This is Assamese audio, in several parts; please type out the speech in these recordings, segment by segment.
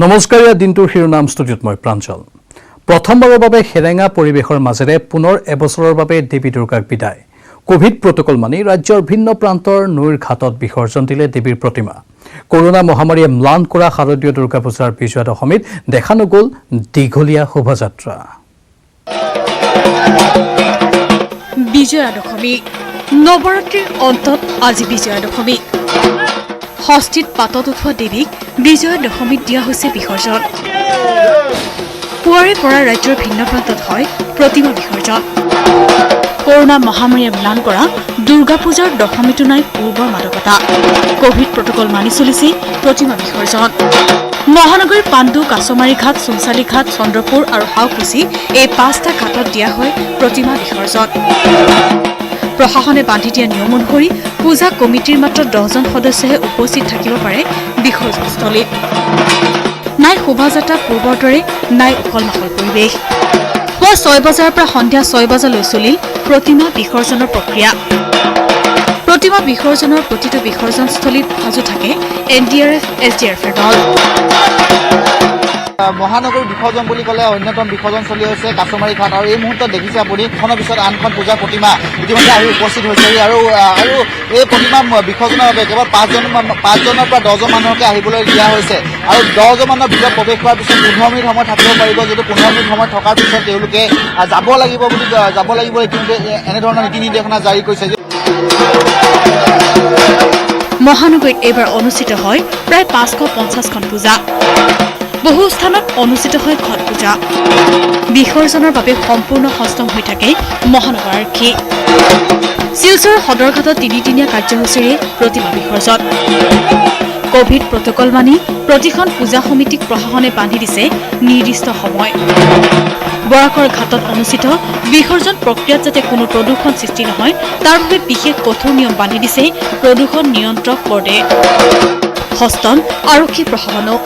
নমস্কাৰ দিনটোৰ শিৰোনাম ষ্টুডিঅ'ত মই প্ৰাঞ্জল প্ৰথমবাৰৰ বাবে হেৰেঙা পৰিৱেশৰ মাজেৰে পুনৰ এবছৰৰ বাবে দেৱী দুৰ্গাক বিদায় কোভিড প্ৰটকল মানি ৰাজ্যৰ ভিন্ন প্ৰান্তৰ নৈৰ ঘাটত বিসৰ্জন দিলে দেৱীৰ প্ৰতিমা কৰোনা মহামাৰীয়ে ম্লান কৰা শাৰদীয় দুৰ্গা পূজাৰ বিজয়া দশমীত দেখা নগ'ল দীঘলীয়া শোভাযাত্ৰা বিজয়া দশমী নৱৰাত্ৰিৰ অন্তত আজি বিজয়া দশমী ষষ্ঠীত পাতত উঠোৱা দেৱীক বিজয়া দশমীত দিয়া হৈছে বিসৰ্জন পুৱাৰে পৰা ৰাজ্যৰ ভিন্ন প্ৰান্তত হয় প্ৰতিমা বিসৰ্জন কৰোনা মহামাৰীয়ে ম্লান কৰা দুৰ্গা পূজাৰ দশমীটো নাই পূৰ্বৰ মাদকতা কোভিড প্ৰটকল মানি চলিছে প্ৰতিমা বিসৰ্জন মহানগৰীৰ পাণ্ডু কাছমাৰী ঘাট চুনচালি ঘাট চন্দ্ৰপুৰ আৰু হাওকুচি এই 5টা ঘাটত দিয়া হয় প্ৰতিমা বিসৰ্জন প্ৰশাসনে বান্ধি দিয়া নিয়ম অনুসৰি পূজা কমিটিৰ মাত্ৰ 10জন সদস্যহে উপস্থিত থাকিব পাৰে বিসৰ্জনস্থলীত নাই শোভাযাত্ৰা পূৰ্বৰ দৰে নাই উখল মাখল পৰিৱেশ পুৱা 6 বজাৰ পৰা সন্ধিয়া 6 বজালৈ চলিল প্ৰতিমা বিসৰ্জনৰ প্ৰক্ৰিয়া প্ৰতিমা বিসৰ্জনৰ প্ৰতিটো বিসৰ্জনস্থলীত সাজু থাকে NDRF SDRFৰ দল মহানগৰ বিসৰ্জন বুলি ক'লে অন্যতম বিসৰ্জন চলি হৈছে কাছমাৰী ঘাট আৰু এই মুহূৰ্তত দেখিছে আপুনি এখনৰ পিছত আনখন পূজাৰ প্ৰতিমা ইতিমধ্যে আহি উপস্থিত হৈছে আৰু এই প্ৰতিমা বিসৰ্জনৰ বাবে কেৱল 5জনৰ পৰা 10জন মানুহকে আহিবলৈ দিয়া হৈছে আৰু 10জন মানুহৰ ভিতৰত প্ৰৱেশ কৰাৰ পিছত 15 মিনিট সময় থাকিব পাৰিব যদি 15 মিনিট সময় থকাৰ পিছত তেওঁলোকে যাব লাগিব ইতিমধ্যে এনেধৰণৰ নীতি নিৰ্দেশনা জাৰি কৰিছে মহানগৰীত এইবাৰ অনুষ্ঠিত হয় প্ৰায় 550খন পূজা বহু স্থানত অনুষ্ঠিত হয় ঘট পূজা বিসৰ্জনৰ বাবে সম্পূৰ্ণ সষ্টম হৈ থাকে মহানগৰ আৰক্ষী শিলচৰ সদৰঘাটত তিনিদিনীয়া কাৰ্যসূচীৰে প্ৰতিমা বিসৰ্জন কোভিড প্ৰটকল মানি প্ৰতিখন পূজা সমিতিক প্ৰশাসনে বান্ধি দিছে নিৰ্দিষ্ট সময় বৰাকৰ ঘাটত অনুষ্ঠিত বিসৰ্জন প্ৰক্ৰিয়াত যাতে কোনো প্ৰদূষণ সৃষ্টি নহয় তাৰ বাবে বিশেষ কঠোৰ নিয়ম বান্ধি দিছে প্ৰদূষণ নিয়ন্ত্ৰক বৰ্ডে হস্তন আৰক্ষী প্ৰশাসনক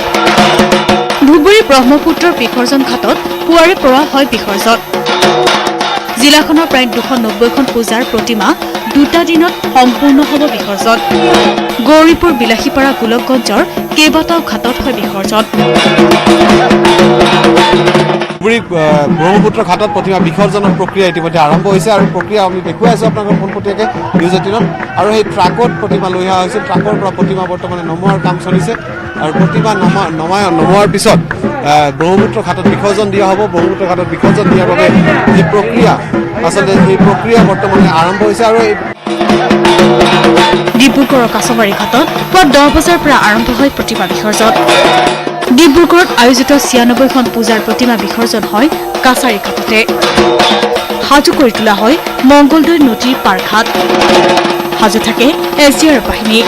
ধুবুৰী ব্ৰহ্মপুত্ৰৰ বিসৰ্জন ঘাটত পুৱাৰে পৰা হয় বিসৰ্জন জিলাখনৰ প্ৰায় 290খন পূজাৰ প্ৰতিমা 2টা দিনত সম্পূৰ্ণ হ'ব বিসৰ্জন গৌৰীপুৰ বিলাসীপাৰা গোলকগঞ্জৰ কেইবাটাও ঘাটত হয় বিসৰ্জন ধুবুৰী ব্ৰহ্মপুত্ৰ ঘাটত প্ৰতিমা বিসৰ্জনৰ প্ৰক্ৰিয়া ইতিমধ্যে আৰম্ভ হৈছে আৰু প্ৰক্ৰিয়া আমি দেখুৱাই আছোঁ আপোনালোকৰ পোনপটীয়াকৈ নিউজ 18ত আৰু সেই ট্ৰাকত প্ৰতিমা লৈ অহা হৈছে ট্ৰাকৰ পৰা প্ৰতিমা বৰ্তমানে নমোৱাৰ কাম চলিছে আৰু প্ৰতিমা নমোৱাৰ পিছত ব্ৰহ্মপুত্ৰ ঘাটত বিসৰ্জন দিয়া হ'ব ব্ৰহ্মপুত্ৰ ঘাটত বিসৰ্জন দিয়াৰ বাবে যি প্ৰক্ৰিয়া আচলতে সেই প্ৰক্ৰিয়া বৰ্তমানে আৰম্ভ হৈছে আৰু ডিব্ৰুগড়ৰ কাছমাৰী ঘাটত পুৱা 10 বজাৰ পৰা আৰম্ভ হয় প্ৰতিমা বিসৰ্জন ডিব্ৰুগড়ত আয়োজিত 96খন পূজাৰ প্ৰতিমা বিসৰ্জন হয় কাছাৰী ঘাটতে সাজু কৰি তোলা হয় মংগলদৈ নদীৰ পাৰঘাট সাজু থাকে SDR বাহিনী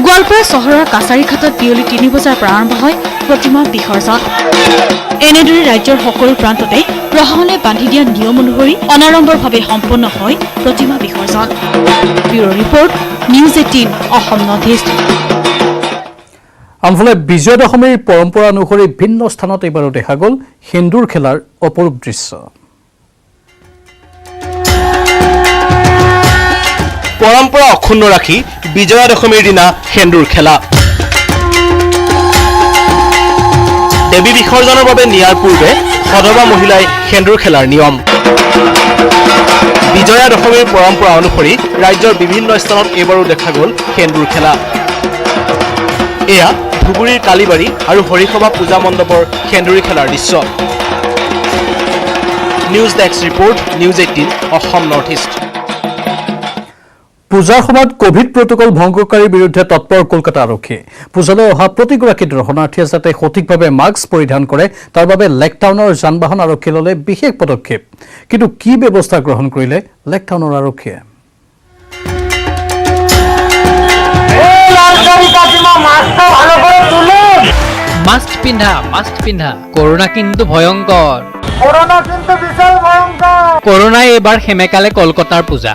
গোৱালপাৰা চহৰৰ কাছাৰী ঘাটত বিয়লি 3 বজাৰ পৰা আৰম্ভ হয় প্ৰতিমা বিসৰ্জন এনেদৰে ৰাজ্যৰ সকলো প্ৰান্ততে প্ৰশাসনে বান্ধি দিয়া নিয়ম অনুসৰি অনাড়ম্বৰভাৱে সম্পন্ন হয় প্ৰতিমা বিসৰ্জন bureau report news 18 Assam North east আনফালে বিজয়া দশমীৰ পৰম্পৰা অনুসৰি ভিন্ন স্থানত এইবাৰো দেখা গ'ল সেন্দুৰ খেলাৰ অপৰূপ দৃশ্য পৰম্পৰা অক্ষুণ্ণ ৰাখি বিজয়া দশমীৰ দিনা সেন্দুৰ খেলা দেৱী বিসৰ্জনৰ বাবে নিয়াৰ পূৰ্বে সদবা মহিলাই সেন্দুৰ খেলাৰ নিয়ম বিজয়া দশমীৰ পৰম্পৰা অনুসৰি ৰাজ্যৰ বিভিন্ন স্থানত এইবাৰো দেখা গ'ল সেন্দুৰ খেলা এয়া ধুবুৰীৰ কালীবাৰী আৰু হৰিসভা পূজা মণ্ডপৰ সেন্দুৰী খেলাৰ দৃশ্য news desk report news 18 Assam North east পূজাৰ সময়ত কোভিড প্ৰটকল ভংগকাৰীৰ বিৰুদ্ধে তৎপৰ কলকাতা আৰক্ষী পূজালৈ অহা প্ৰতিগৰাকী দৰ্শনাৰ্থীয়ে যাতে সঠিকভাৱে মাস্ক পৰিধান কৰে তাৰ বাবে লেকটাউনৰ যান বাহন আৰক্ষী ল'লে বিশেষ পদক্ষেপ কিন্তু কি ব্যৱস্থা গ্ৰহণ কৰিলে লেকটাউনৰ আৰক্ষীয়ে মাস্ক পিন্ধা করোনা কিন্তু ভয়ঙ্কর করোনায় এবার সেমেকালে কলকাতার পূজা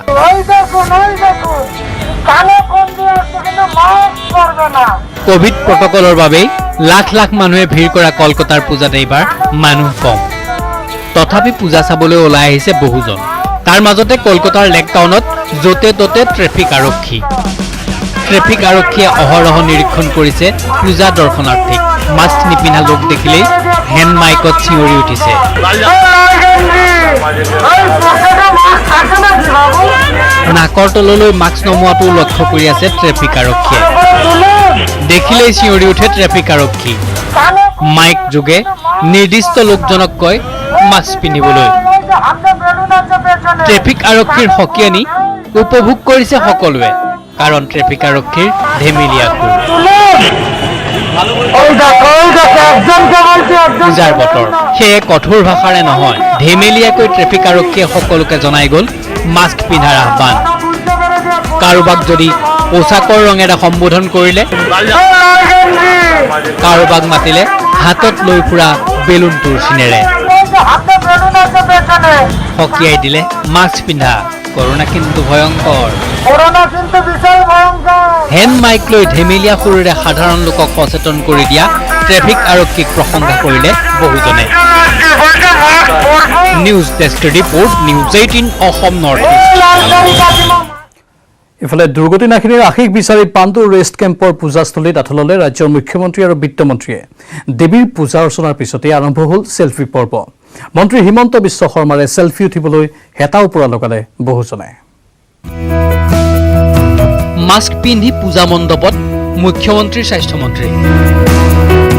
কোভিড প্রটোকলের বাবে লাখ লাখ মানুহে ভিড় করা কলকাতার পূজাত এইবার মানুহ কম তথাপি পূজা চাবলৈ ওলাই আহিছে বহুজন তাৰ মাজতে কলকাতাৰ লেকটাউনত যতে ততে ট্ৰেফিক আৰক্ষীয়ে অহৰহ নিৰীক্ষণ কৰিছে পূজা দৰ্শনাৰ্থীক মাস্ক নিপিন্ধা লোক দেখিলেই হেণ্ড মাইকত চিঞৰি উঠিছে। নাকৰ তললৈ মাস্ক নমোৱাটো লক্ষ্য কৰি আছে ট্ৰেফিক আৰক্ষীয়ে। দেখিলেই চিঞৰি উঠে ট্ৰেফিক আৰক্ষী। মাইক যোগে নিৰ্দিষ্ট লোকজনক কয় মাস্ক পিন্ধিবলৈ। ট্ৰেফিক আৰক্ষীৰ সকিয়ানি উপভোগ কৰিছে সকলোৱে, কাৰণ ট্ৰেফিক আৰক্ষীৰ ধেমেলীয়া সুৰ। পূজাৰ বতৰ, সেয়ে কঠোৰ ভাষাৰে নহয়, ধেমেলীয়াকৈ ট্ৰেফিক আৰক্ষীয়ে সকলোকে জনাই গ'ল মাস্ক পিন্ধাৰ আহ্বান। কাৰোবাক যদি পোচাকৰ ৰঙেৰে সম্বোধন কৰিলে, কাৰোবাক মাতিলে হাতত লৈ ফুৰা বেলুন তুৰ চিনেৰে সকীয়াই দিলে মাস্ক পিন্ধা। কৰোনা কিন্তু ভয়ংকৰ। হেণ্ড মাইক লৈ ধেমেলীয়া সুৰেৰে সাধাৰণ লোকক সচেতন কৰি দিয়া ট্ৰেফিক আৰক্ষীক প্ৰশংসা কৰিলে বহুজনে। News desk report, news 18 Assam North east. ইফালে দুৰ্গতি নাশিনীৰ আশীষ বিচাৰি পাণ্ডু ৰেষ্ট কেম্পৰ পূজাস্থলীত আঠললে ৰাজ্যৰ মুখ্যমন্ত্ৰী আৰু বিত্তমন্ত্ৰীয়ে। দেৱীৰ পূজা অৰ্চনাৰ পিছতেই আৰম্ভ হ'ল চেলফি পৰ্ব। মন্ত্ৰী হিমন্ত বিশ্ব শৰ্মাৰে চেলফি উঠিবলৈ হেতাও পৰা লগালে বহুজনে। মাস্ক পিন্ধি পূজা মণ্ডপত মুখ্যমন্ত্ৰীৰ স্বাস্থ্যমন্ত্ৰী।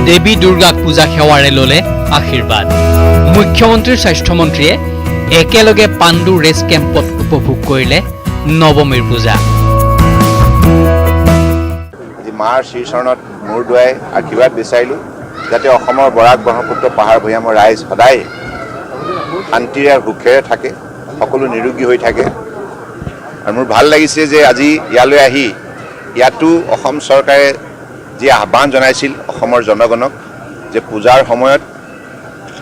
দেৱী দুৰ্গাক পূজা সেৱাৰে ল'লে আশীৰ্বাদ। মুখ্যমন্ত্ৰীৰ স্বাস্থ্যমন্ত্ৰীয়ে একেলগে পাণ্ডু ৰেষ্ট কেম্পত উপভোগ কৰিলে নৱমীৰ পূজা। আজি মাৰ শ্ৰীচৰণত মূৰ দুৱাই আশীৰ্বাদ বিচাৰিলোঁ, যাতে অসমৰ বৰাক ব্ৰহ্মপুত্ৰ পাহাৰ ভৈয়ামৰ ৰাইজ সদায় শান্তিৰে আৰু সুখেৰে থাকে, সকলো নিৰোগী হৈ থাকে। আৰু মোৰ ভাল লাগিছে যে আজি ইয়ালৈ আহি ইয়াতো অসম চৰকাৰে যি আহ্বান জনাইছিল অসমৰ জনগণক যে পূজাৰ সময়ত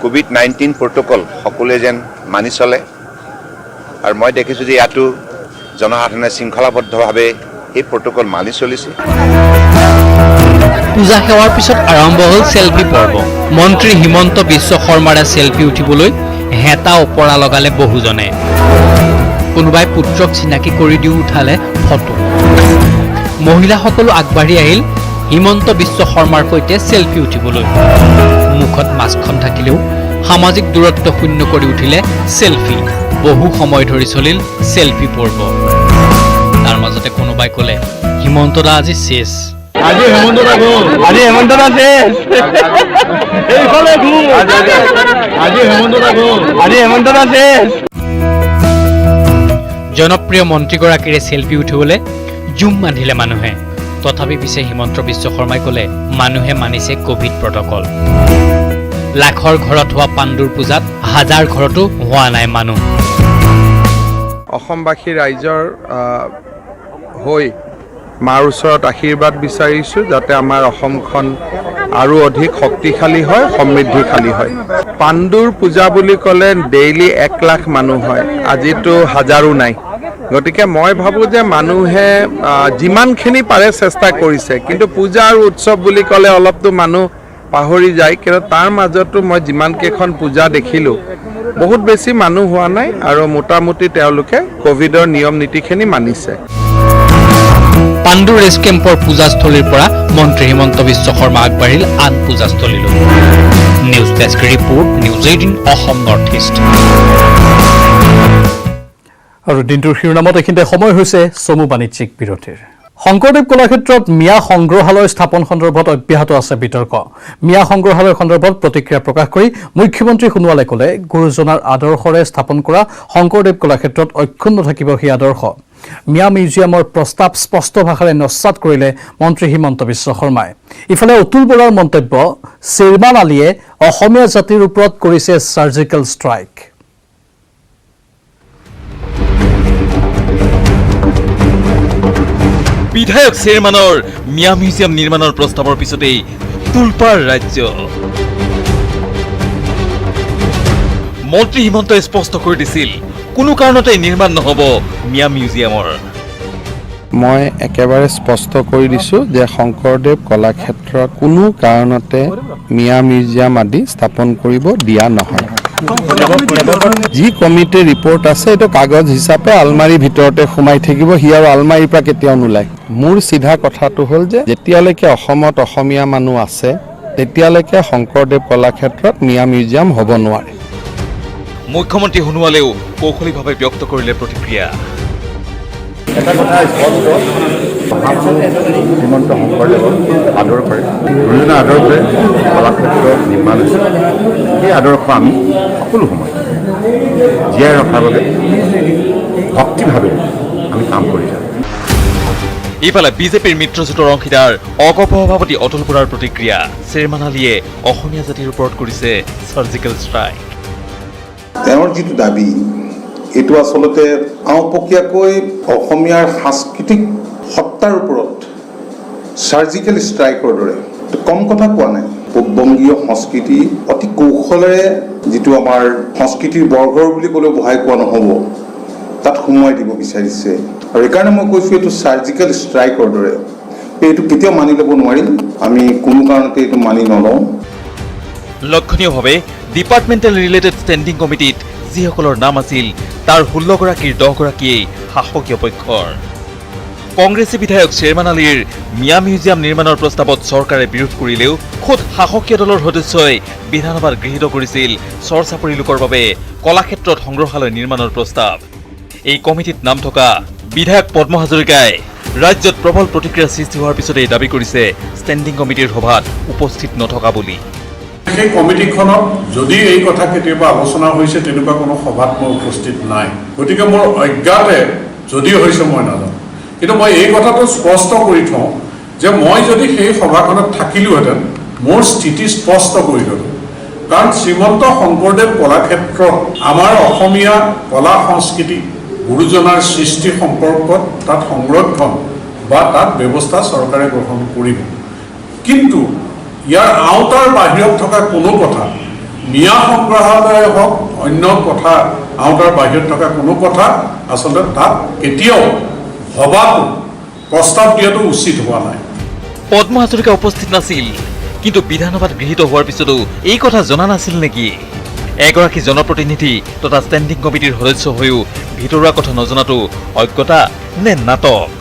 COVID-19 প্ৰট'কল সকলোৱে যেন মানি চলে। আৰু মই দেখিছোঁ যে ইয়াতো জনসাধাৰণে শৃংখলাবদ্ধভাৱে এই প্ৰট'কল মানি চলিছে। পূজা সেৱাৰ পিছত আৰম্ভ হ'ল চেলফি পৰ্ব। মন্ত্ৰী হিমন্ত বিশ্ব শৰ্মাৰে চেলফি উঠিবলৈ হেতা ওপৰা লগালে বহুজনে। কোনোবাই পুত্ৰক চিনাকি কৰি দিও উঠালে ফটো। মহিলাসকলো আগবাঢ়ি আহিল হিমন্ত বিশ্ব শৰ্মাৰ সৈতে চেলফি উঠিবলৈ। মুখত মাস্কখন থাকিলেও সামাজিক দূৰত্ব শূন্য কৰি উঠিলে চেলফি। বহু সময় ধৰি চলিল চেলফি পৰ্ব। তাৰ মাজতে কোনোবাই ক'লে হিমন্ত দা আজি শেষ। জনপ্ৰিয় মন্ত্ৰীগৰাকীৰে চেলফি উঠিবলৈ জুম বান্ধিলে মানুহে। তথাপি পিছে হিমন্ত বিশ্ব শৰ্মাই ক'লে মানুহে মানিছে কোভিড প্ৰট'কল। লাখৰ ঘৰত হোৱা পাণ্ডুৰ পূজাত হাজাৰ ঘৰতো হোৱা নাই মানুহ। অসমবাসী ৰাইজৰ হৈ মাৰ ওচৰত আশীৰ্বাদ বিচাৰিছোঁ, যাতে আমাৰ অসমখন আৰু অধিক শক্তিশালী হয়, সমৃদ্ধিশালী হয়। পাণ্ডুৰ পূজা বুলি ক'লে ডেইলি 1 লাখ মানুহ হয়, আজিতো হাজাৰো নাই। গতিকে মই ভাবোঁ যে মানুহে যিমানখিনি পাৰে চেষ্টা কৰিছে, কিন্তু পূজা আৰু উৎসৱ বুলি ক'লে অলপতো মানুহ পাহৰি যায়। কিন্তু তাৰ মাজতো মই যিমানকেইখন পূজা দেখিলোঁ বহুত বেছি মানুহ হোৱা নাই, আৰু মোটামুটি তেওঁলোকে কোভিডৰ নিয়ম নীতিখিনি মানিছে। পাণ্ডু ৰেষ্ট কেম্পৰ পূজাস্থলীৰ পৰা মন্ত্ৰী হিমন্ত বিশ্ব শৰ্মা আগবাঢ়িল আন পূজাস্থলীলৈ। News desk report, news 18 Assam North East. আৰু দিনটোৰ শিৰোনামত এইখিনিতে সময় হৈছে চমু বাণিজ্যিক বিৰতিৰ। শংকৰদেৱ কলাক্ষেত্ৰত মিয়া সংগ্ৰহালয় স্থাপন সন্দৰ্ভত অব্যাহত আছে বিতৰ্ক। মিয়া সংগ্ৰহালয় সন্দৰ্ভত প্ৰতিক্ৰিয়া প্ৰকাশ কৰি মুখ্যমন্ত্ৰী সোণোৱালে ক'লে গুৰুজনাৰ আদৰ্শৰে স্থাপন কৰা শংকৰদেৱ কলাক্ষেত্ৰত অক্ষুণ্ণ থাকিব সেই আদৰ্শ। মিয়া মিউজিয়ামৰ প্ৰস্তাৱ স্পষ্ট ভাষাৰে নস্যাৎ কৰিলে মন্ত্ৰী হিমন্ত বিশ্ব শৰ্মাই। ইফালে অতুল বৰাৰ মন্তব্য, শ্বেৰমান আলীয়ে অসমীয়া জাতিৰ ওপৰত কৰিছে চাৰ্জিকেল ষ্ট্ৰাইক। বিধায়ক শ্বেৰমানৰ মিয়া মিউজিয়াম নিৰ্মাণৰ প্ৰস্তাৱৰ পিছতেই তোলপাৰ ৰাজ্য। মন্ত্ৰী হিমন্তই স্পষ্ট কৰি দিছিল কোনো কাৰণতে নিৰ্মাণ নহ'ব মিয়া মিউজিয়ামৰ। মই একেবাৰে স্পষ্ট কৰি দিছোঁ যে শংকৰদেৱ কলাক্ষেত্ৰত কোনো কাৰণতে মিয়া মিউজিয়াম আদি স্থাপন কৰিব দিয়া নহয়। যি কমিটিৰ ৰিপৰ্ট আছে এইটো কাগজ হিচাপে আলমাৰীৰ ভিতৰতে সোমাই থাকিব, সি আৰু আলমাৰীৰ পৰা কেতিয়াও নোলায়। মোৰ চিধা কথাটো হ'ল যে যেতিয়ালৈকে অসমত অসমীয়া মানুহ আছে তেতিয়ালৈকে শংকৰদেৱ কলাক্ষেত্ৰত মিয়া মিউজিয়াম হ'ব নোৱাৰে। মুখ্যমন্ত্ৰী সোণোৱালেও কৌশলীভাৱে ব্যক্ত কৰিলে প্ৰতিক্ৰিয়া। এটা কথা স্পষ্ট, শ্ৰীমন্ত শংকৰদেৱক আদৰ কৰে, গুৰুজনা আদৰ কৰে, কলাক্ষেত্ৰ নিৰ্মাণ হৈছে। সেই আদৰ্শ আমি সকলো সময় জীয়াই ৰখাৰ বাবে ভক্তিভাৱে আমি কাম কৰি যাওঁ। ইফালে বিজেপিৰ মিত্ৰজোঁটৰ অংশীদাৰ অগপ সভাপতি অতুল বৰাৰ প্ৰতিক্ৰিয়া। শ্বেৰমান আলীয়ে অসমীয়া জাতিৰ ওপৰত কৰিছে চাৰ্জিকেল ষ্ট্ৰাইক। তেওঁৰ যিটো দাবী, এইটো আচলতে আওপকীয়াকৈ অসমীয়াৰ সাংস্কৃতিক সত্তাৰ ওপৰত চাৰ্জিকেল ষ্ট্ৰাইকৰ দৰে কম কথা কোৱা নাই। পূববংগীয় সংস্কৃতি অতি কৌশলেৰে যিটো আমাৰ সংস্কৃতিৰ বৰঘৰ বুলি ক'লেও বহাই কোৱা নহ'ব, তাত সোমোৱাই দিব বিচাৰিছে। আৰু এইকাৰণে মই কৈছোঁ এইটো চাৰ্জিকেল ষ্ট্ৰাইকৰ দৰে। এইটো কেতিয়াও মানি ল'ব নোৱাৰিম, আমি কোনো কাৰণতে এইটো মানি নলওঁ। লক্ষণীয়ভাৱে ডিপাৰ্টমেণ্টেল ৰিলেটেড ষ্টেণ্ডিং কমিটিত যিসকলৰ নাম আছিল তাৰ 16গৰাকীৰ 10গৰাকীয়েই শাসকীয় পক্ষৰ। কংগ্ৰেছী বিধায়ক শ্বেৰমান আলীৰ মিয়া মিউজিয়াম নিৰ্মাণৰ প্ৰস্তাৱত চৰকাৰে বিৰোধ কৰিলেও খোদ শাসকীয় দলৰ সদস্যই বিধানসভাত গৃহীত কৰিছিল চৰ-চাপৰি লোকৰ বাবে কলাক্ষেত্ৰত সংগ্ৰহালয় নিৰ্মাণৰ প্ৰস্তাৱ। এই কমিটিত নাম থকা বিধায়ক পদ্ম হাজৰিকাই ৰাজ্যত প্ৰবল প্ৰতিক্ৰিয়া সৃষ্টি হোৱাৰ পিছতেই দাবী কৰিছে ষ্টেণ্ডিং কমিটিৰ সভাত উপস্থিত নথকা বুলি। সেই কমিটিখনত যদি এই কথা কেতিয়াবা আলোচনা হৈছে, তেনেকুৱা কোনো সভাত মই উপস্থিত নাই। গতিকে মোৰ অজ্ঞাতে যদি হৈছে মই নাজানো, কিন্তু মই এই কথাটো স্পষ্ট কৰি থওঁ যে মই যদি সেই সভাখনত থাকিলোহেঁতেন, মোৰ স্থিতি স্পষ্ট কৰি ল'লোঁ। কাৰণ শ্ৰীমন্ত শংকৰদেৱ কলাক্ষেত্ৰত আমাৰ অসমীয়া কলা সংস্কৃতি গুৰুজনাৰ সৃষ্টি সম্পৰ্কত তাত সংৰক্ষণ বা তাত ব্যৱস্থা চৰকাৰে গ্ৰহণ কৰিব। কিন্তু ইয়াৰ আওতাৰ বাহিৰত থকা কোনো কথা, মিয়া সংগ্ৰহালয় হওক অন্য কথা, আওতাৰ বাহিৰত থকা কোনো কথা আচলতে তাত কেতিয়াও ভবাটো, প্ৰস্তাৱ দিয়াটো উচিত হোৱা নাই। পদ্ম হাজৰিকা উপস্থিত নাছিল, কিন্তু বিধানসভাত গৃহীত হোৱাৰ পিছতো এই কথা জনা নাছিল নেকি? এগৰাকী জনপ্ৰতিনিধি তথা ষ্টেণ্ডিং কমিটিৰ সদস্য হৈও ভিতৰুৱা কথা নজনাটো অজ্ঞতা নে নাটক?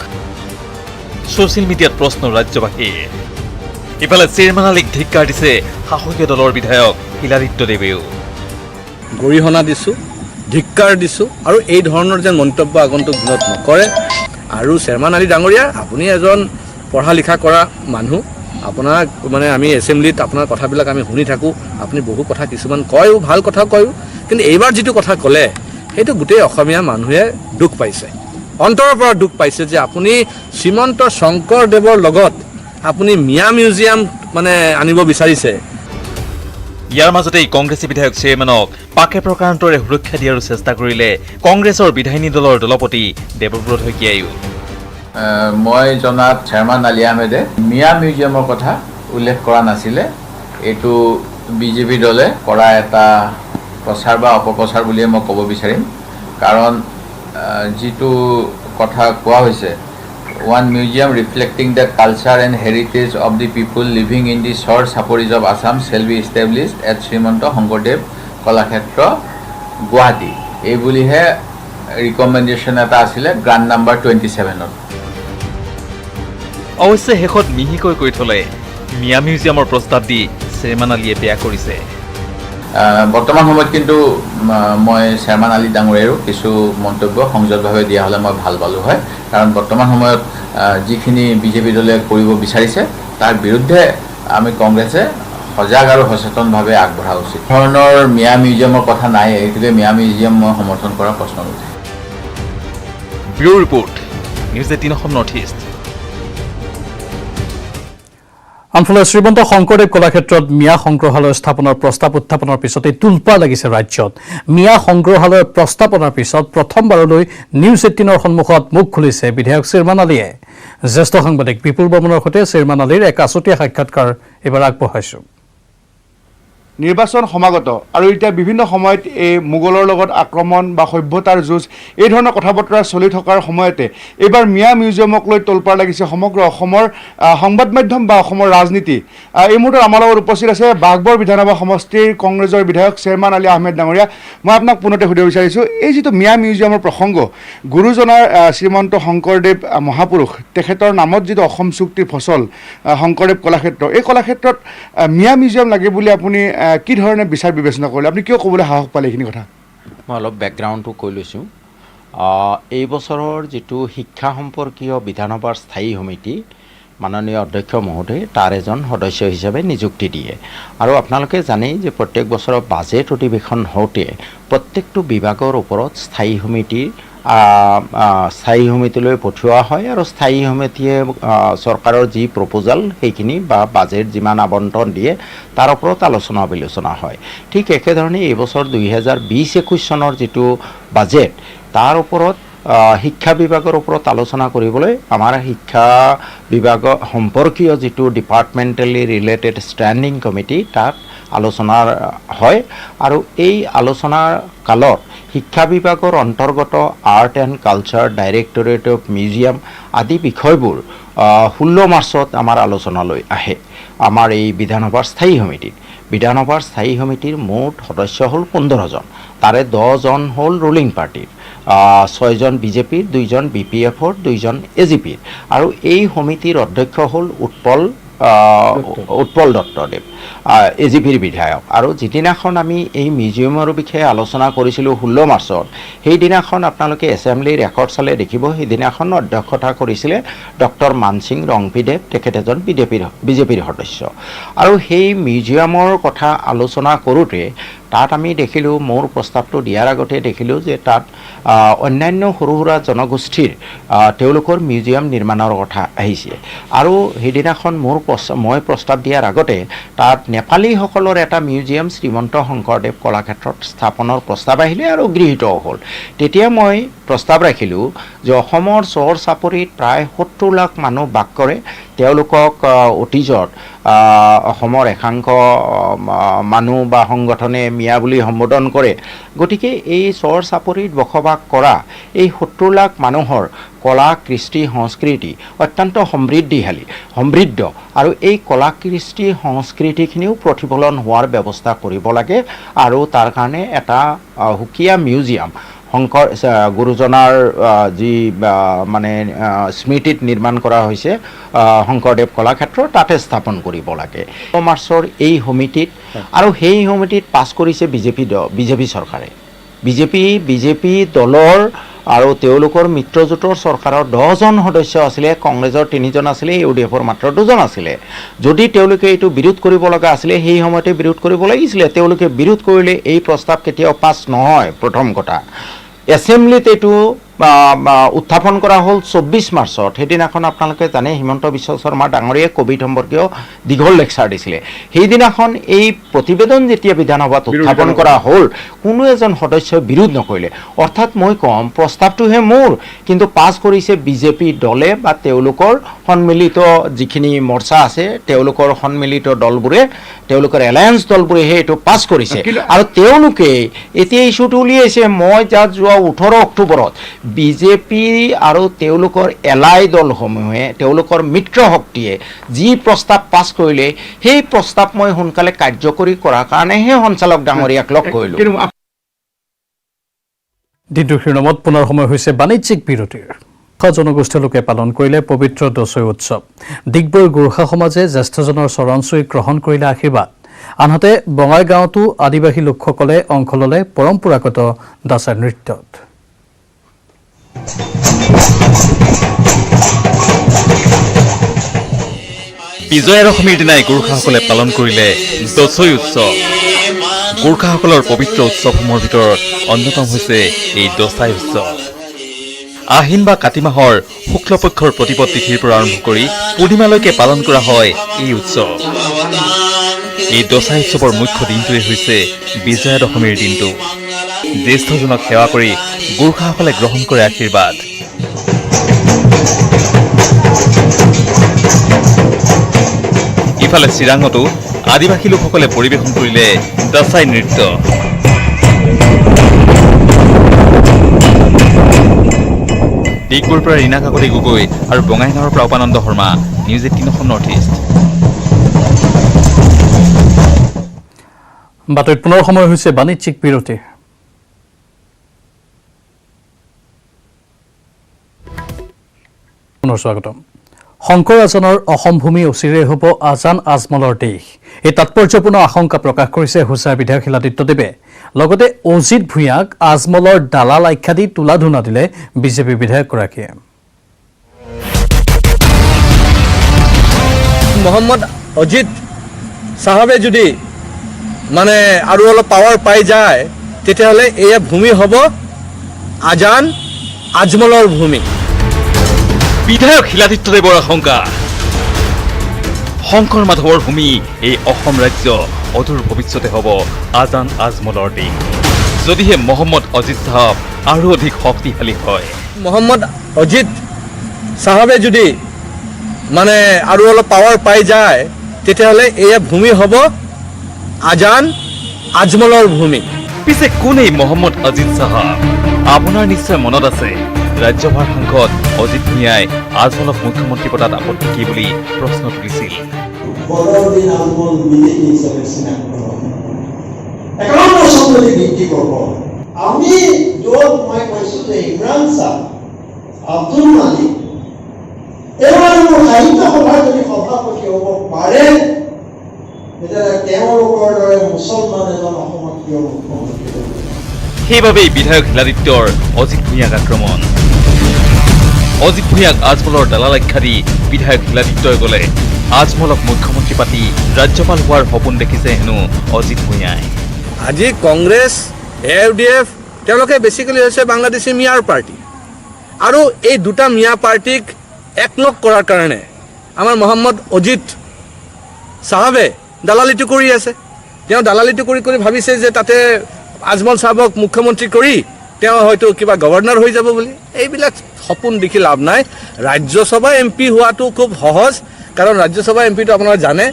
ছ'চিয়েল মিডিয়াত প্ৰশ্ন ৰাজ্যবাসীৰ। ইফালে শ্বেৰমান আলীক ধিক্কাৰ দিছে শাসকীয় দলৰ বিধায়ক শিলাদিত্যদেৱেও। গৰিহণা দিছোঁ, ধিক্কাৰ দিছোঁ, আৰু এই ধৰণৰ যেন মন্তব্য আগন্তুক দিনত নকৰে। আৰু শ্বেৰমান আলী ডাঙৰীয়া, আপুনি এজন পঢ়া লিখা কৰা মানুহ, আপোনাক মানে আমি এছেম্বলিত আপোনাৰ কথাবিলাক আমি শুনি থাকোঁ। আপুনি বহু কথা কিছুমান কয়ো, ভাল কথা কয়ো, কিন্তু এইবাৰ যিটো কথা ক'লে সেইটো গোটেই অসমীয়া মানুহে দুখ পাইছে, অন্তৰৰ পৰা দুখ পাইছে যে আপুনি শ্ৰীমন্ত শংকৰদেৱৰ লগত আপুনি মিয়া মিউজিয়াম মানে আনিব বিচাৰিছে। ইয়াৰ মাজতেই কংগ্ৰেছী বিধায়ক শ্বেৰমানক পাকে প্ৰকাৰান্তৰে সুৰক্ষা দিয়াৰো চেষ্টা কৰিলে কংগ্ৰেছৰ বিধায়িনী দলৰ দলপতি দেৱব্ৰত শইকীয়াইও। মই জনাত শ্বেৰমান আলী আহমেদে মিয়া মিউজিয়ামৰ কথা উল্লেখ কৰা নাছিলে। এইটো বিজেপি দলে কৰা এটা প্ৰচাৰ বা অপপ্ৰচাৰ বুলিয়ে মই ক'ব বিচাৰিম। কাৰণ যিটো কথা কোৱা হৈছে, one museum reflecting the culture and heritage of the people living in the shore saporis of Assam shall be established at Srimanto Shangkardev Kalakshetra, Guwahati. এই বুলিহে ৰিকমেণ্ডেশ্যন এটা আছিলে গ্ৰাণ্ড নাম্বাৰ 27ত। অৱশ্যে শেষত মিহিকৈ কৈ থলে মিয়া মিউজিয়ামৰ প্ৰস্তাৱ দি শ্বেৰমান আলীয়ে বেয়া কৰিছে। বৰ্তমান সময়ত কিন্তু মই শ্বেৰমান আলী ডাঙৰীয়াৰো কিছু মন্তব্য সংযতভাৱে দিয়া হ'লে মই ভাল পালোঁ হয়। কাৰণ বৰ্তমান সময়ত যিখিনি বিজেপি দলে কৰিব বিচাৰিছে তাৰ বিৰুদ্ধে আমি কংগ্ৰেছে সজাগ আৰু সচেতনভাৱে আগবঢ়া উচিত। ধৰণৰ মিয়া মিউজিয়ামৰ কথা নাই, এইটোকে মিয়া মিউজিয়াম মই সমৰ্থন কৰাৰ প্ৰশ্ন নুঠে। Bureau report, news 18 Assam North east. আনফালে শ্ৰীমন্ত শংকৰদেৱ কলাক্ষেত্ৰত মিয়া সংগ্ৰহালয় স্থাপনৰ প্ৰস্তাৱ উত্থাপনৰ পিছতে তুলপাৰ লাগিছে ৰাজ্যত। মিয়া সংগ্ৰহালয়ৰ প্ৰস্তাৱনাৰ পিছত প্ৰথমবাৰলৈ নিউজ 18ৰ সন্মুখত মুখ খুলিছে বিধায়ক শ্বেৰমান আলীয়ে। জ্যেষ্ঠ সাংবাদিক বিপুল বৰ্মনৰ সৈতে শ্বেৰমান আলীৰ এক আছুতীয়া সাক্ষাৎকাৰ এইবাৰ আগবঢ়াইছো। নিৰ্বাচন সমাগত আৰু এতিয়া বিভিন্ন সময়ত এই মোগলৰ লগত আক্ৰমণ বা সভ্যতাৰ যুঁজ এই ধৰণৰ কথা বতৰা চলি থকাৰ সময়তে এইবাৰ মিয়া মিউজিয়ামক লৈ তোলপাৰ লাগিছে সমগ্ৰ অসমৰ সংবাদ মাধ্যম বা অসমৰ ৰাজনীতি। এই মুহূৰ্তত আমাৰ লগত উপস্থিত আছে বাঘবৰ বিধানসভা সমষ্টিৰ কংগ্ৰেছৰ বিধায়ক শ্বেৰমান আলী আহমেদ ডাঙৰীয়া। মই আপোনাক পুনতে সুধিব বিচাৰিছোঁ, এই যিটো মিয়া মিউজিয়ামৰ প্ৰসংগ, গুৰুজনাৰ শ্ৰীমন্ত শংকৰদেৱ মহাপুৰুষ তেখেতৰ নামত যিটো অসম চুক্তিৰ ফচল শংকৰদেৱ কলাক্ষেত্ৰ, এই কলাক্ষেত্ৰত মিয়া মিউজিয়াম লাগে বুলি আপুনি কি ধৰণে বিচাৰ বিবেচনা কৰিলে? আপুনি কিয় ক'বলৈ সাহস পালে এইখিনি কথা? মই অলপ বেকগ্ৰাউণ্ডটো কৈ লৈছোঁ। এই বছৰৰ যিটো শিক্ষা সম্পৰ্কীয় বিধানসভাৰ স্থায়ী সমিতি মাননীয় অধ্যক্ষ মহোদয় তাৰ এজন সদস্য হিচাপে নিযুক্তি দিয়ে। আৰু আপোনালোকে জানেই যে প্ৰত্যেক বছৰৰ বাজেট অধিৱেশন হওঁতে প্ৰত্যেকটো বিভাগৰ ওপৰত স্থায়ী সমিতিলৈ পঠিওৱা হয় আৰু স্থায়ী সমিতিয়ে চৰকাৰৰ যি প্ৰপ'জাল সেইখিনি বা বাজেট যিমান আবণ্টন দিয়ে তাৰ ওপৰত আলোচনা বিলোচনা হয়। ঠিক একেধৰণে এইবছৰ 2020-21 চনৰ যিটো বাজেট তাৰ ওপৰত শিক্ষা বিভাগৰ ওপৰত আলোচনা কৰিবলৈ আমাৰ শিক্ষা বিভাগ সম্পৰ্কীয় যিটো ডিপাৰ্টমেণ্টেলি ৰিলেটেড ষ্টেণ্ডিং কমিটি তাত আলোচনা হয়। আৰু এই আলোচনাৰ কালত শিক্ষা বিভাগৰ অন্তৰ্গত art and culture, directorate of museum আদি বিষয়বোৰ 16 মাৰ্চত আমাৰ আলোচনালৈ আহে আমাৰ এই বিধানসভাৰ স্থায়ী সমিতিত। বিধানসভাৰ স্থায়ী সমিতিৰ মুঠ সদস্য হ'ল 15জন, তাৰে 10জন হ'ল ৰুলিং পাৰ্টিৰ, 6জন বিজেপিৰ, 2জন BPFৰ, 2জন AGPৰ। আৰু এই সমিতিৰ অধ্যক্ষ হ'ল উৎপল দত্তদেৱ, AGPৰ বিধায়ক। আৰু যিদিনাখন আমি এই মিউজিয়ামৰ বিষয়ে আলোচনা কৰিছিলোঁ 16 মাৰ্চত, সেইদিনাখন আপোনালোকে এছেম্বলি ৰেকৰ্ড চালে দেখিব সেইদিনাখন অধ্যক্ষতা কৰিছিলে ডক্টৰ মানসিং ৰংপিদেৱ, তেখেত এজন বিজেপিৰ সদস্য। আৰু সেই মিউজিয়ামৰ কথা আলোচনা কৰোঁতে তাত আমি দেখিলোঁ, মোৰ প্ৰস্তাৱটো দিয়াৰ আগতে দেখিলোঁ যে তাত অন্যান্য সৰু সুৰা জনগোষ্ঠীৰ তেওঁলোকৰ মিউজিয়াম নিৰ্মাণৰ কথা আহিছে। আৰু সেইদিনাখন মই প্ৰস্তাৱ দিয়াৰ আগতে তাত নেপালীসকলৰ এটা মিউজিয়াম শ্ৰীমন্ত শংকৰদেৱ কলাক্ষেত্ৰত স্থাপনৰ প্ৰস্তাৱ আহিলে আৰু গৃহীতও হ'ল। তেতিয়া মই প্ৰস্তাৱ ৰাখিলোঁ যে অসমৰ চৰ চাপৰিত প্ৰায় 70 লাখ মানুহ বাস কৰে, তেওঁলোকক অতীজত অসমৰ একাংশ মানুহ বা সংগঠনে মিয়া বুলি সম্বোধন কৰে। গতিকে এই চৰ চাপৰিত বসবাস কৰা এই 70 লাখ মানুহৰ কলা, কৃষ্টি, সংস্কৃতি অত্যন্ত সমৃদ্ধ আৰু এই কলা, কৃষ্টি, সংস্কৃতিখিনিও প্ৰতিফলন হোৱাৰ ব্যৱস্থা কৰিব লাগে। আৰু তাৰ কাৰণে এটা সুকীয়া মিউজিয়াম গুৰুজনাৰ যি মানে স্মৃতিত নিৰ্মাণ কৰা হৈছে শংকৰদেৱ কলাক্ষেত্ৰ, তাতে স্থাপন কৰিব লাগে। মাৰ্চৰ এই সমিতিত আৰু সেই সমিতিত পাছ কৰিছে বিজেপি চৰকাৰে। বিজেপি দলৰ আৰু তেওঁলোকৰ মিত্ৰজোঁটৰ চৰকাৰৰ 10জন সদস্য আছিলে, কংগ্ৰেছৰ 3জন আছিলে, UDFৰ মাত্ৰ 2জন আছিলে। যদি তেওঁলোকে এইটো বিৰোধ কৰিব লগা আছিলে সেই সময়তে বিৰোধ কৰিব লাগিছিলে। তেওঁলোকে বিৰোধ কৰিলে এই প্ৰস্তাৱ কেতিয়াও পাছ নহয়। প্ৰথম কথা, এছেম্বলিত এইটো উত্থাপন কৰা হ'ল 24 মাৰ্চত। সেইদিনাখন আপোনালোকে জানে হিমন্ত বিশ্ব শৰ্মা ডাঙৰীয়াই কোভিড সম্পৰ্কীয় দীঘল লেকচাৰ দিছিলে। সেইদিনাখন এই প্ৰতিবেদন যেতিয়া বিধানসভাত উত্থাপন কৰা হ'ল, কোনো এজন সদস্যই বিৰোধ নকৰিলে। অৰ্থাৎ মই ক'ম প্ৰস্তাৱটোহে মোৰ, কিন্তু পাছ কৰিছে বিজেপি দলে বা তেওঁলোকৰ সন্মিলিত যিখিনি মৰ্চা আছে, তেওঁলোকৰ সন্মিলিত দলবোৰে, তেওঁলোকৰ এলায়েন্স দলবোৰেহে এইটো পাছ কৰিছে। আৰু তেওঁলোকে এতিয়া ইছ্যুটো উলিয়াইছে। মই যোৱা 18 অক্টোবৰত বিজেপি আৰু তেওঁলোকৰ এলাই দলসমূহে, তেওঁলোকৰ মিত্ৰ শক্তিয়ে যি প্ৰস্তাৱ পাছ কৰিলে সেই প্ৰস্তাৱ মই সোনকালে কাৰ্যকৰী কৰাৰ কাৰণেহে সঞ্চালক ডাঙৰীয়াক লগ কৰিলোঁ। দিনটোৰ শিৰোনামত পুনৰ সময় হৈছে বাণিজ্যিক বিৰতিৰ। জনগোষ্ঠীয় লোকে পালন কৰিলে পবিত্ৰ দচৈ উৎসৱ। ডিগবৈৰ গোৰ্খা সমাজে জ্যেষ্ঠজনৰ চৰণ চুই গ্ৰহণ কৰিলে আশীৰ্বাদ। আনহাতে বঙাইগাঁৱতো আদিবাসী লোকসকলে অংশ ল'লে পৰম্পৰাগত দাচা নৃত্যত। বিজয়া দশমীৰ দিনাই গোৰ্খাসকলে পালন কৰিলে দচৈ উৎসৱ। গোৰ্খাসকলৰ পবিত্ৰ উৎসৱসমূহৰ ভিতৰত অন্যতম হৈছে এই দচাই উৎসৱ। আহিন বা কাতি মাহৰ শুক্লপক্ষৰ প্ৰতিপদ তিথিৰ পৰা আৰম্ভ কৰি পূৰ্ণিমালৈকে পালন কৰা হয় এই উৎসৱ। এই দচাই উৎসৱৰ মুখ্য দিনটোৱে হৈছে বিজয়া দশমীৰ দিনটো। জ্যেষ্ঠজনক সেৱা কৰি গোৰ্খাসকলে গ্ৰহণ কৰে আশীৰ্বাদ। ইফালে চিৰাঙতো আদিবাসী লোকসকলে পৰিৱেশন কৰিলে দাচাই নৃত্য। ডিগবৈৰ পৰা ৰীনা কাকতি গগৈ আৰু বঙাইগাঁৱৰ পৰা Upananda Sarma, news 18 north east. বাতৰিত পুনৰ সময় হৈছে বাণিজ্যিক বিৰতিৰ। পুনৰ স্বাগতম। শংকৰ আজানৰ অসম ভূমি অচিৰেই হ'ব আজান আজমলৰ দেশ। এই তাৎপৰ্যপূৰ্ণ আশংকা প্ৰকাশ কৰিছে হুছাৰ বিধায়ক শিলাদিত্যদেৱে। লগতে অজিত ভূঞাক আজমলৰ দালাল আখ্যা দি তোলা-ধুনা দিলে বিজেপি বিধায়কগৰাকীয়ে। মোহাম্মদ অজিত চাহাবে যদি মানে আৰু অলপ পাৱাৰ পাই যায় তেতিয়াহ'লে এয়া ভূমি হ'ব আজান আজমলৰ ভূমি। বিধায়ক শিলাদিত্যদেৱৰ আশংকা, শংকৰ মাধৱৰ ভূমি এই অসম ৰাজ্য অদূৰ ভৱিষ্যতে হ'ব আজান আজমলৰ দেশ, যদিহে মহম্মদ অজিত চাহাব আৰু অধিক শক্তিশালী হয়। মোহাম্মদ অজিত চাহাবে যদি মানে আৰু অলপ পাৱাৰ পাই যায় তেতিয়াহ'লে এয়া ভূমি হ'ব আজান আজমলৰ ভূমি। পিছে কোন এই মহম্মদ অজিত চাহাব? আপোনাৰ নিশ্চয় মনত আছে, ৰাজ্যসভাৰ সাংসদ অজিত ভূঞাই আজমলক মুখ্যমন্ত্ৰী পদত আপত্তি কি বুলি প্ৰশ্ন তুলিছিল। আমি য'ত মই কৈছোঁ যে ইমৰান শ্বাহ, আব্দুল মালিক এওঁলোকৰ সাহিত্য সভাৰ যদি সভাপতি হ'ব পাৰে তেতিয়াহ'লে তেওঁলোকৰ দৰে মুছলমান এজন অসমত কিয় মুখ্যমন্ত্ৰী হ'ব? সেইবাবেই বিধায়ক শিলাদিত্যৰ অজিত ভূঞাক আক্ৰমণ। অজিত ভূঞাক আজমলৰ দালাল আখ্যা দি বিধায়ক শিলাদিত্যই গ'লে আজমলক মুখ্যমন্ত্ৰী পাতি ৰাজ্যপাল হোৱাৰ সপোন দেখিছে হেনো অজিত ভূঞাই। আজি কংগ্ৰেছ AUDF তেওঁলোকে বেছিকেলি হৈছে বাংলাদেশী মিয়াৰ পাৰ্টি, আৰু এই দুটা মিয়া পাৰ্টিক একলগ কৰাৰ কাৰণে আমাৰ মহম্মদ অজিত চাহাবে দালালিটো কৰি আছে। তেওঁ দালালিটো কৰি ভাবিছে যে তাতে আজমল চাহাবক মুখ্যমন্ত্ৰী কৰি তেওঁ হয়তো কিবা গভৰ্ণৰ হৈ যাব বুলি। এইবিলাক সপোন দেখি লাভ নাই। ৰাজ্যসভা MP হোৱাটো খুব সহজ, কাৰণ ৰাজ্যসভা MPটো আপোনালোকে জানে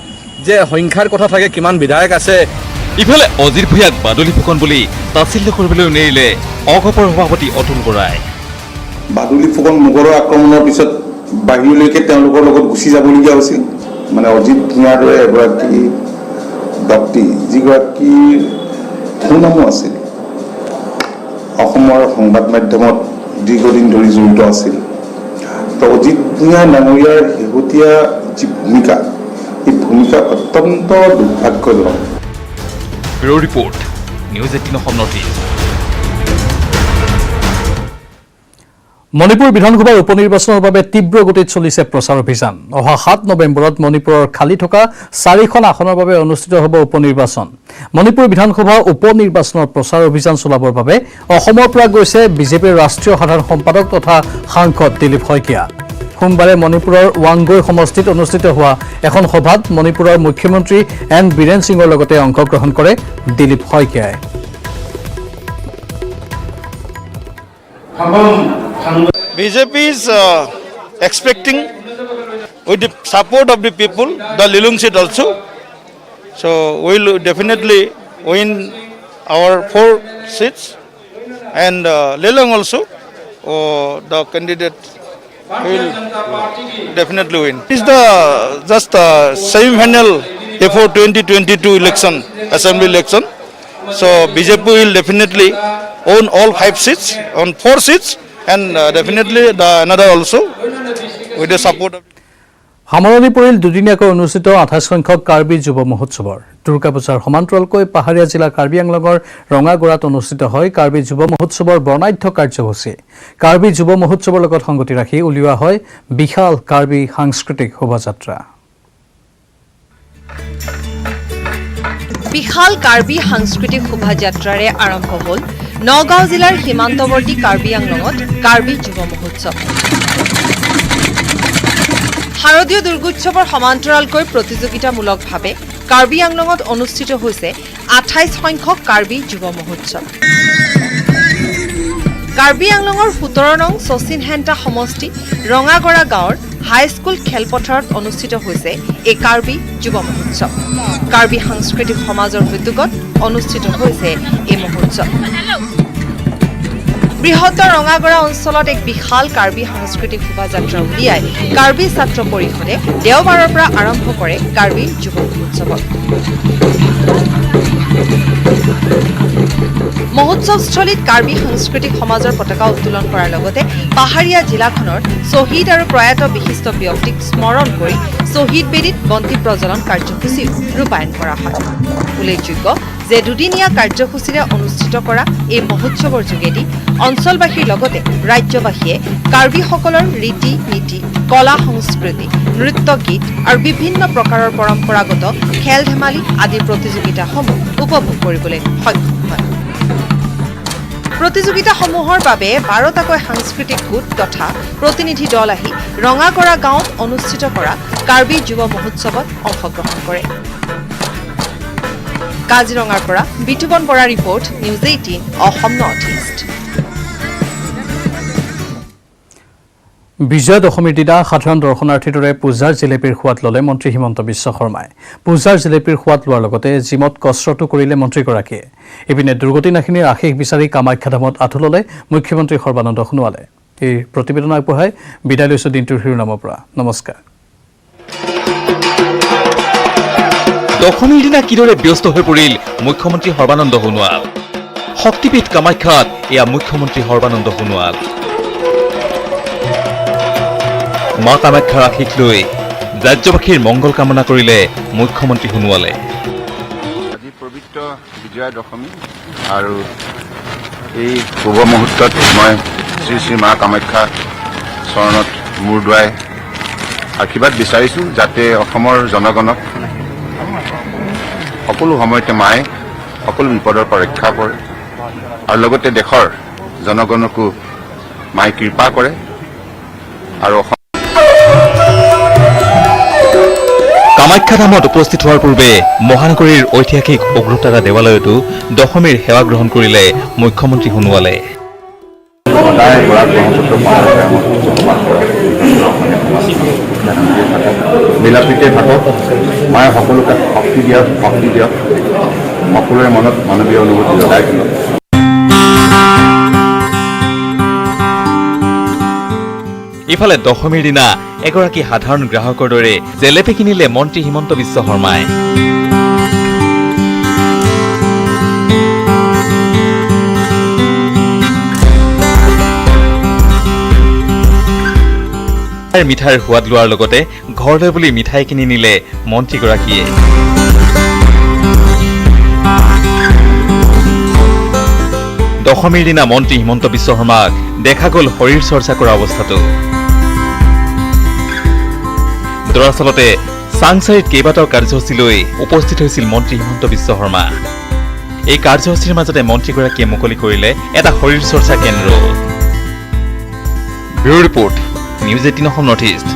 যে সংখ্যাৰ কথা থাকে, কিমান বিধায়ক আছে। ইফালে অজিত ভূঞাক বাদলি ফুকন বুলি তাচিল্য কৰিবলৈ নেৰিলে অগপৰ সভাপতি অতুল বৰাই। বাদুলি ফুকন মোগলৰ আক্ৰমণৰ পিছত বাহিৰলৈকে তেওঁলোকৰ লগত গুচি যাবলগীয়া হৈছিল। মানে অজিত ভূঞাৰ দৰে এগৰাকী ব্যক্তি, যিগৰাকীৰ সুনামো আছিল, অসমৰ সংবাদ মাধ্যমত দীৰ্ঘদিন ধৰি জড়িত আছিল। তো অজিত ভূঞা ডাঙৰীয়াৰ শেহতীয়া যি ভূমিকা, এই ভূমিকা অত্যন্ত দুৰ্ভাগ্যজনক। Bureau report, news 18 north east. Manipur বিধানসভাৰ উপ নিৰ্বাচনৰ বাবে তীব্ৰ গতিত চলিছে প্ৰচাৰ অভিযান। অহা 7 নৱেম্বৰত মণিপুৰৰ খালী থকা 4খন আসনৰ বাবে অনুষ্ঠিত হ'ব উপ নিৰ্বাচন। মণিপুৰ বিধানসভা উপ নিৰ্বাচনৰ প্ৰচাৰ অভিযান চলাবৰ বাবে অসমৰ পৰা গৈছে বিজেপিৰ ৰাষ্ট্ৰীয় সাধাৰণ সম্পাদক তথা সাংসদ দিলীপ শইকীয়া। সোমবাৰে মণিপুৰৰ ৱাংগৈ সমষ্টিত অনুষ্ঠিত হোৱা এখন সভাত মণিপুৰৰ মুখ্যমন্ত্ৰী এন বীৰেন সিঙৰ লগতে অংশগ্ৰহণ কৰে দিলীপ শইকীয়াই। BJP is expecting, with the support of the people, the Lilung seat also. So we will definitely win our 4 seats, and Lilung also, the candidate will definitely win. It is the just semi-final before 2022 election, assembly election. So BJP will definitely own all 5 seats, on 4 seats, and definitely the another also with the support of. সামৰণি পৰিল দুদিনীয়াকৈ অনুষ্ঠিত 28 সংখ্যক কাৰ্বি যুৱ মহোৎসৱৰ। দুৰ্গা পূজাৰ সমান্তৰালকৈ পাহাৰীয়া জিলা কাৰ্বি আংলঙৰ ৰঙাগড়াত অনুষ্ঠিত হয় কাৰ্বি যুৱ মহোৎসৱৰ বৰ্ণাঢ্য কাৰ্যসূচী। কাৰ্বি যুৱ মহোৎসৱৰ লগত সংগতি ৰাখি উলিওৱা হয় বিশাল কাৰ্বি সাংস্কৃতিক শোভাযাত্ৰা। বিশাল কাৰ্বি সাংস্কৃতিক শোভাযাত্ৰাৰে আৰম্ভ হ'ল নগাঁও জিলাৰ সীমান্তৱৰ্তী কাৰ্বি আংলঙত কাৰ্বি যুৱ মহোৎসৱ। শাৰদীয় দুৰ্গোৎসৱৰ সমান্তৰালকৈ প্ৰতিযোগিতামূলকভাৱে কাৰ্বি আংলঙত অনুষ্ঠিত হৈছে 28 সংখ্যক কাৰ্বি যুৱ মহোৎসৱ। কাৰ্বি আংলঙৰ 17 নং শচীন হেণ্টা সমষ্টি ৰঙাগড়া গাঁৱৰ হাইস্কুল খেলপথাৰত অনুষ্ঠিত হৈছে এই কাৰ্বি যুৱ মহোৎসৱ। কাৰ্বি সাংস্কৃতিক সমাজৰ উদ্যোগত অনুষ্ঠিত হৈছে এই মহোৎসৱ। বৃহত্তৰ ৰঙাগড়া অঞ্চলত এক বিশাল কাৰ্বি সাংস্কৃতিক শোভাযাত্ৰা উলিয়াই কাৰ্বি ছাত্ৰ পৰিষদে দেওবাৰৰ পৰা আৰম্ভ কৰে কাৰ্বি যুৱ মহোৎসৱত। মহোৎসৱস্থলীত কাৰ্বি সাংস্কৃতিক সমাজৰ পতাকা উত্তোলন কৰাৰ লগতে পাহাৰীয়া জিলাখনৰ শ্বহীদ আৰু প্ৰয়াত বিশিষ্ট ব্যক্তিক স্মৰণ কৰি শ্বহীদ বেদীত বন্তি প্ৰজ্বলন কাৰ্যসূচীও ৰূপায়ণ কৰা হয়। উল্লেখযোগ্য যে দুদিনীয়া কাৰ্যসূচীৰে অনুষ্ঠিত কৰা এই মহোৎসৱৰ যোগেদি অঞ্চলবাসীৰ লগতে ৰাজ্যবাসীয়ে কাৰ্বিসকলৰ ৰীতি নীতি, কলা সংস্কৃতি, নৃত্য গীত আৰু বিভিন্ন প্ৰকাৰৰ পৰম্পৰাগত খেল ধেমালি আদিৰ প্ৰতিযোগিতাসমূহ উপভোগ কৰিবলৈ সক্ষম হয়। প্ৰতিযোগিতাসমূহৰ বাবে 12টাকৈ সাংস্কৃতিক গোট তথা প্ৰতিনিধি দল আহি ৰঙাগড়া গাঁৱত অনুষ্ঠিত কৰা কাৰ্বি যুৱ মহোৎসৱত অংশগ্ৰহণ কৰে। কাজিৰঙাৰ পৰা Bitupan Bora report, news 18 Assam North East. Bijoya দশমীৰ দিনা সাধাৰণ দৰ্শনাৰ্থীৰ দৰে পূজাৰ জিলেপীৰ সোৱাদ ল'লে মন্ত্ৰী হিমন্ত বিশ্ব শৰ্মাই। পূজাৰ জিলেপীৰ সোৱাদ লোৱাৰ লগতে জিমত কচৰতো কৰিলে মন্ত্ৰীগৰাকীয়ে। ইপিনে দুৰ্গতি নাশিনীৰ আশীষ বিচাৰি কামাখ্যাধামত আঁঠু ল'লে মুখ্যমন্ত্ৰী সৰ্বানন্দ সোণোৱালে। এই প্ৰতিবেদন আগবঢ়াই বিদায় লৈছো দিনটোৰ শিৰোনামৰ পৰা। নমস্কাৰ। দশমীৰ দিনা কিদৰে ব্যস্ত হৈ পৰিল মুখ্যমন্ত্ৰী সৰ্বানন্দ সোণোৱাল। শক্তিপীঠ কামাখ্যাত এয়া মুখ্যমন্ত্ৰী সৰ্বানন্দ সোণোৱাল। মা কামাখ্যাৰ আশীষ লৈ ৰাজ্যবাসীৰ মংগল কামনা কৰিলে মুখ্যমন্ত্ৰী সোণোৱালে। আজি পবিত্ৰ বিজয়া দশমী আৰু এই শুভ মুহূৰ্তত মই শ্ৰী শ্ৰী মা কামাখ্যা চৰণত মূৰ দুৱাই আশীৰ্বাদ বিচাৰিছোঁ, যাতে অসমৰ জনগণক সকলো সময়তে মায়ে সকলো বিপদৰ পৰা ৰক্ষা কৰে আৰু লগতে দেশৰ জনগণকো মায়ে কৃপা কৰে। আৰু কামাখ্যা ধামত উপস্থিত হোৱাৰ পূৰ্বে মহানগৰীৰ ঐতিহাসিক উগ্ৰতাৰা দেৱালয়তো দশমীৰ সেৱা গ্ৰহণ কৰিলে মুখ্যমন্ত্ৰী সোণোৱালে। মিলাপ্ৰীতে থাকক, মায়ে সকলোকে শক্তি দিয়ক, সকলোৰে মনত মানৱীয় অনুভূতি জগাই দিয়ক। ইফালে দশমীৰ দিনা এগৰাকী সাধাৰণ গ্ৰাহকৰ দৰে জেলেপি কিনিলে মন্ত্ৰী হিমন্ত বিশ্ব শৰ্মাই। মিঠাইৰ সোৱাদ লোৱাৰ লগতে ঘৰলৈ বুলি মিঠাই কিনি নিলে মন্ত্ৰীগৰাকীয়ে। দশমীৰ দিনা মন্ত্ৰী হিমন্ত বিশ্ব শৰ্মাক দেখা গ'ল শৰীৰ চৰ্চা কৰা অৱস্থাতো। দৰাচলতে চাংচাৰিত কেইবাটাও কাৰ্যসূচীলৈ উপস্থিত হৈছিল মন্ত্ৰী হিমন্ত বিশ্ব শৰ্মা। এই কাৰ্যসূচীৰ মাজতে মন্ত্ৰীগৰাকীয়ে মুকলি কৰিলে এটা শৰীৰ চৰ্চা কেন্দ্ৰ। Bureau report, news 18 Assam North east.